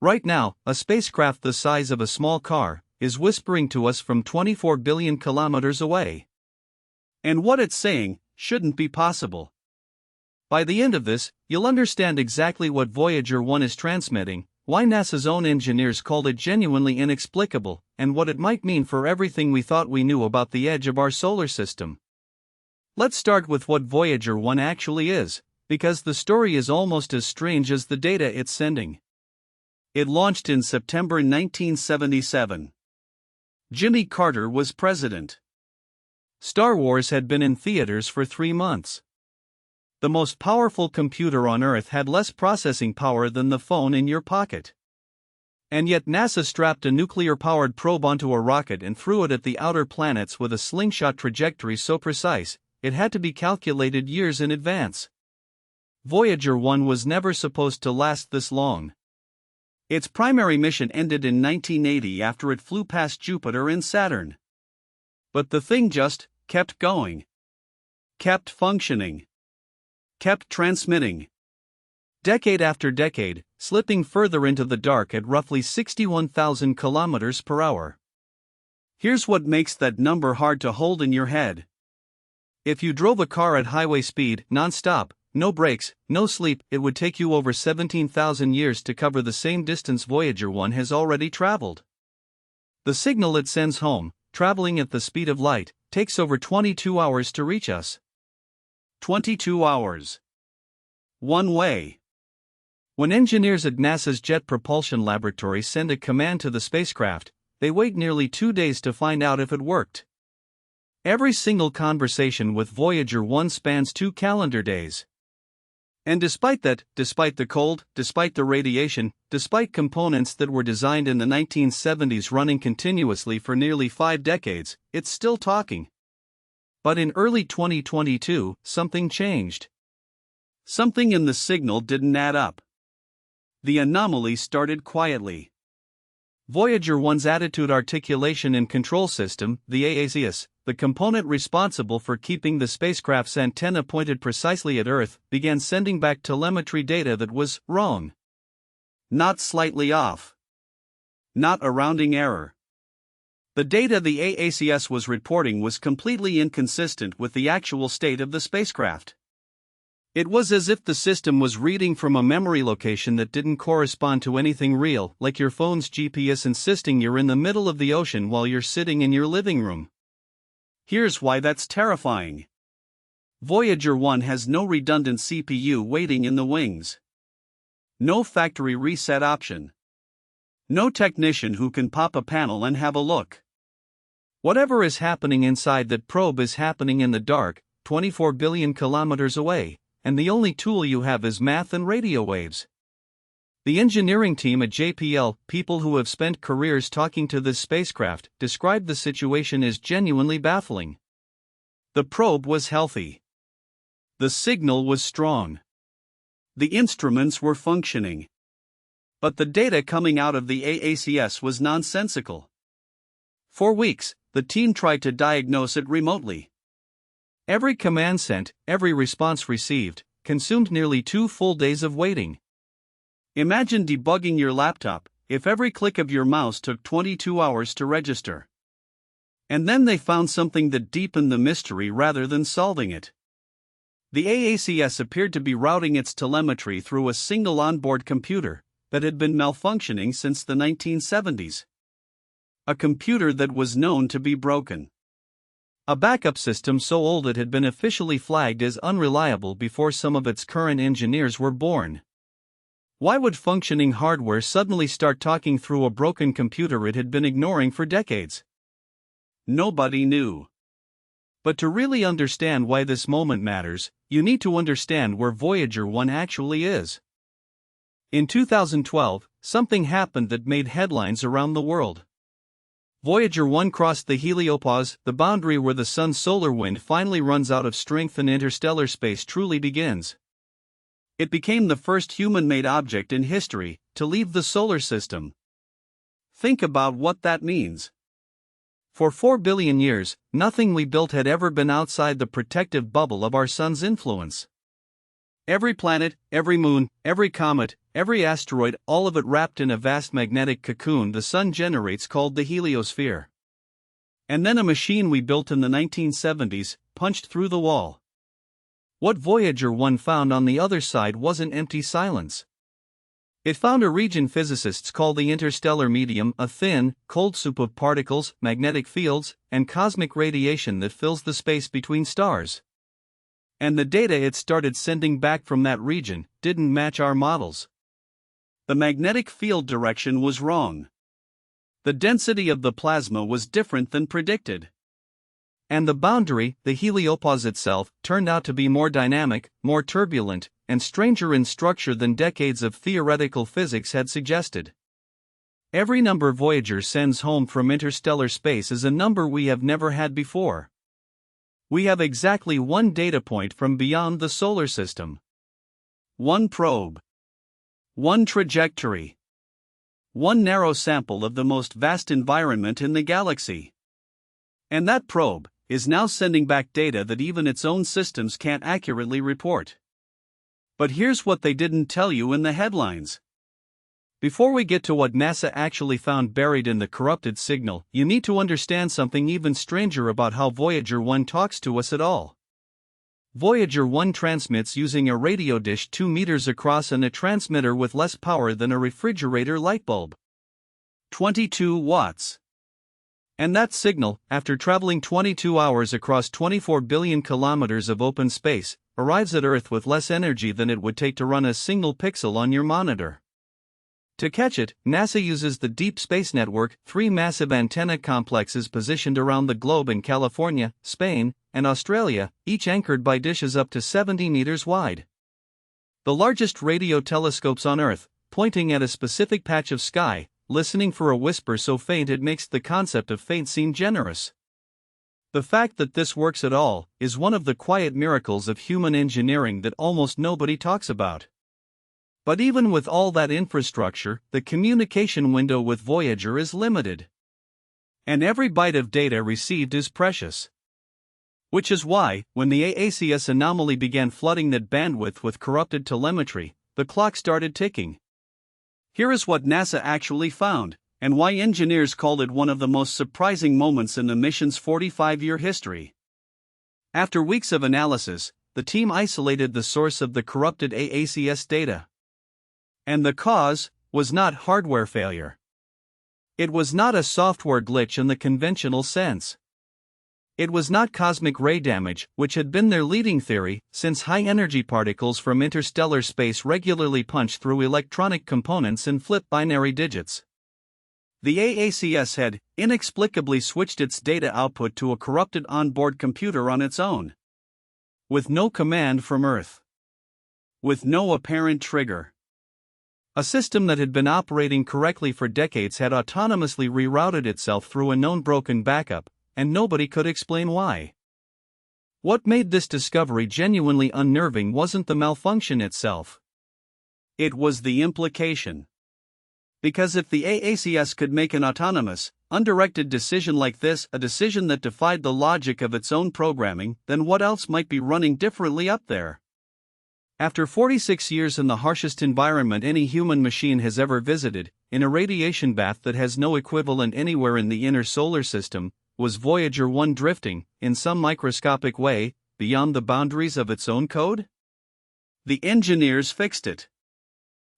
Right now, a spacecraft the size of a small car is whispering to us from 24 billion kilometers away. And what it's saying shouldn't be possible. By the end of this, you'll understand exactly what Voyager 1 is transmitting, why NASA's own engineers called it genuinely inexplicable, and what it might mean for everything we thought we knew about the edge of our solar system. Let's start with what Voyager 1 actually is, because the story is almost as strange as the data it's sending. It launched in September 1977. Jimmy Carter was president. Star Wars had been in theaters for 3 months. The most powerful computer on Earth had less processing power than the phone in your pocket. And yet NASA strapped a nuclear-powered probe onto a rocket and threw it at the outer planets with a slingshot trajectory so precise, it had to be calculated years in advance. Voyager 1 was never supposed to last this long. Its primary mission ended in 1980 after it flew past Jupiter and Saturn. But the thing just kept going. Kept functioning. Kept transmitting. Decade after decade, slipping further into the dark at roughly 61,000 kilometers per hour. Here's what makes that number hard to hold in your head. If you drove a car at highway speed, non-stop, no brakes, no sleep, it would take you over 17,000 years to cover the same distance Voyager 1 has already traveled. The signal it sends home, traveling at the speed of light, takes over 22 hours to reach us. 22 hours. One way. When engineers at NASA's Jet Propulsion Laboratory send a command to the spacecraft, they wait nearly 2 days to find out if it worked. Every single conversation with Voyager 1 spans 2 calendar days. And despite that, despite the cold, despite the radiation, despite components that were designed in the 1970s running continuously for nearly 5 decades, it's still talking. But in early 2022, something changed. Something in the signal didn't add up. The anomaly started quietly. Voyager 1's Attitude Articulation and Control System, the AACS, the component responsible for keeping the spacecraft's antenna pointed precisely at Earth, began sending back telemetry data that was wrong. Not slightly off. Not a rounding error. The data the AACS was reporting was completely inconsistent with the actual state of the spacecraft. It was as if the system was reading from a memory location that didn't correspond to anything real, like your phone's GPS insisting you're in the middle of the ocean while you're sitting in your living room. Here's why that's terrifying. Voyager 1 has no redundant CPU waiting in the wings. No factory reset option. No technician who can pop a panel and have a look. Whatever is happening inside that probe is happening in the dark, 24 billion kilometers away, and the only tool you have is math and radio waves. The engineering team at JPL, people who have spent careers talking to this spacecraft, described the situation as genuinely baffling. The probe was healthy. The signal was strong. The instruments were functioning. But the data coming out of the AACS was nonsensical. For weeks, the team tried to diagnose it remotely. Every command sent, every response received, consumed nearly 2 full days of waiting. Imagine debugging your laptop, if every click of your mouse took 22 hours to register. And then they found something that deepened the mystery rather than solving it. The AACS appeared to be routing its telemetry through a single onboard computer that had been malfunctioning since the 1970s. A computer that was known to be broken. A backup system so old it had been officially flagged as unreliable before some of its current engineers were born. Why would functioning hardware suddenly start talking through a broken computer it had been ignoring for decades? Nobody knew. But to really understand why this moment matters, you need to understand where Voyager 1 actually is. In 2012, something happened that made headlines around the world. Voyager 1 crossed the heliopause, the boundary where the sun's solar wind finally runs out of strength and interstellar space truly begins. It became the first human-made object in history to leave the solar system. Think about what that means. For 4 billion years, nothing we built had ever been outside the protective bubble of our sun's influence. Every planet, every moon, every comet, every asteroid, all of it wrapped in a vast magnetic cocoon the Sun generates called the heliosphere. And then a machine we built in the 1970s punched through the wall. What Voyager 1 found on the other side wasn't empty silence. It found a region physicists call the interstellar medium, a thin, cold soup of particles, magnetic fields, and cosmic radiation that fills the space between stars. And the data it started sending back from that region didn't match our models. The magnetic field direction was wrong. The density of the plasma was different than predicted. And the boundary, the heliopause itself, turned out to be more dynamic, more turbulent, and stranger in structure than decades of theoretical physics had suggested. Every number Voyager sends home from interstellar space is a number we have never had before. We have exactly one data point from beyond the solar system. One probe. One trajectory. One narrow sample of the most vast environment in the galaxy. And that probe is now sending back data that even its own systems can't accurately report. But here's what they didn't tell you in the headlines. Before we get to what NASA actually found buried in the corrupted signal, you need to understand something even stranger about how Voyager 1 talks to us at all. Voyager 1 transmits using a radio dish 2 meters across and a transmitter with less power than a refrigerator light bulb. 22 watts. And that signal, after traveling 22 hours across 24 billion kilometers of open space, arrives at Earth with less energy than it would take to run a single pixel on your monitor. To catch it, NASA uses the Deep Space Network, 3 massive antenna complexes positioned around the globe in California, Spain, and Australia, each anchored by dishes up to 70 meters wide. The largest radio telescopes on Earth, pointing at a specific patch of sky, listening for a whisper so faint it makes the concept of faint seem generous. The fact that this works at all is one of the quiet miracles of human engineering that almost nobody talks about. But even with all that infrastructure, the communication window with Voyager is limited. And every byte of data received is precious. Which is why, when the AACS anomaly began flooding that bandwidth with corrupted telemetry, the clock started ticking. Here is what NASA actually found, and why engineers called it one of the most surprising moments in the mission's 45-year history. After weeks of analysis, the team isolated the source of the corrupted AACS data. And the cause was not hardware failure. It was not a software glitch in the conventional sense. It was not cosmic ray damage, which had been their leading theory, since high-energy particles from interstellar space regularly punch through electronic components and flip binary digits. The AACS had inexplicably switched its data output to a corrupted onboard computer on its own. With no command from Earth. With no apparent trigger. A system that had been operating correctly for decades had autonomously rerouted itself through a known broken backup, and nobody could explain why. What made this discovery genuinely unnerving wasn't the malfunction itself. It was the implication. Because if the AACS could make an autonomous, undirected decision like this, a decision that defied the logic of its own programming, then what else might be running differently up there? After 46 years in the harshest environment any human machine has ever visited, in a radiation bath that has no equivalent anywhere in the inner solar system, was Voyager 1 drifting, in some microscopic way, beyond the boundaries of its own code? The engineers fixed it.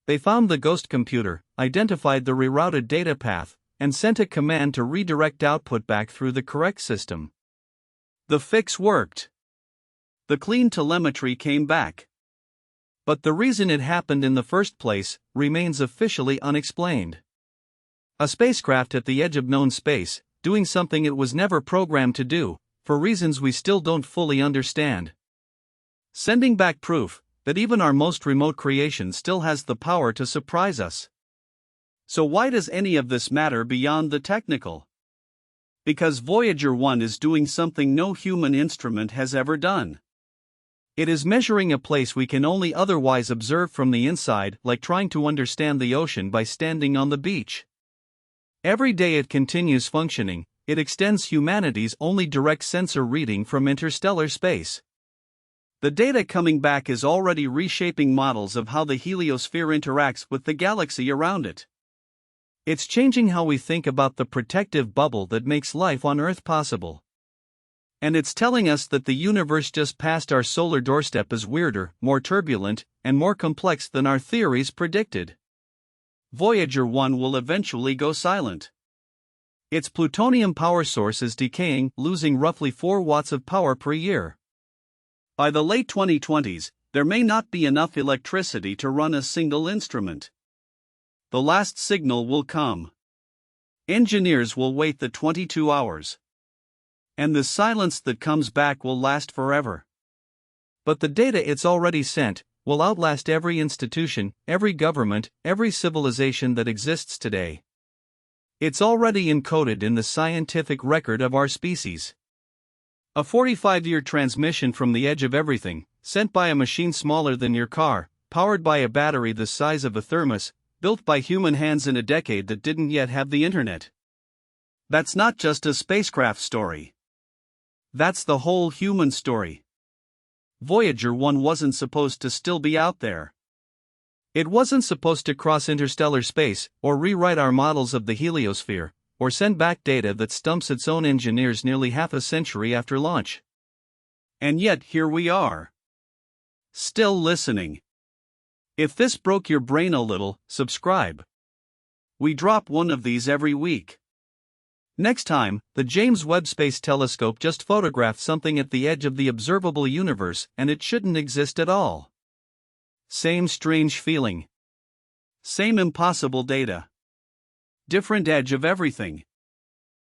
They found the ghost computer, identified the rerouted data path, and sent a command to redirect output back through the correct system. The fix worked. The clean telemetry came back. But the reason it happened in the first place remains officially unexplained. A spacecraft at the edge of known space, doing something it was never programmed to do, for reasons we still don't fully understand. Sending back proof that even our most remote creation still has the power to surprise us. So why does any of this matter beyond the technical? Because Voyager 1 is doing something no human instrument has ever done. It is measuring a place we can only otherwise observe from the inside, like trying to understand the ocean by standing on the beach. Every day it continues functioning, it extends humanity's only direct sensor reading from interstellar space. The data coming back is already reshaping models of how the heliosphere interacts with the galaxy around it. It's changing how we think about the protective bubble that makes life on Earth possible. And it's telling us that the universe just past our solar doorstep is weirder, more turbulent, and more complex than our theories predicted. Voyager 1 will eventually go silent. Its plutonium power source is decaying, losing roughly 4 watts of power per year. By the late 2020s, there may not be enough electricity to run a single instrument. The last signal will come. Engineers will wait the 22 hours. And the silence that comes back will last forever. But the data it's already sent will outlast every institution, every government, every civilization that exists today. It's already encoded in the scientific record of our species. A 45-year transmission from the edge of everything, sent by a machine smaller than your car, powered by a battery the size of a thermos, built by human hands in a decade that didn't yet have the internet. That's not just a spacecraft story. That's the whole human story. Voyager 1 wasn't supposed to still be out there. It wasn't supposed to cross interstellar space, or rewrite our models of the heliosphere, or send back data that stumps its own engineers nearly half a century after launch. And yet here we are. Still listening. If this broke your brain a little, subscribe. We drop one of these every week. Next time, the James Webb Space Telescope just photographed something at the edge of the observable universe and it shouldn't exist at all. Same strange feeling. Same impossible data. Different edge of everything.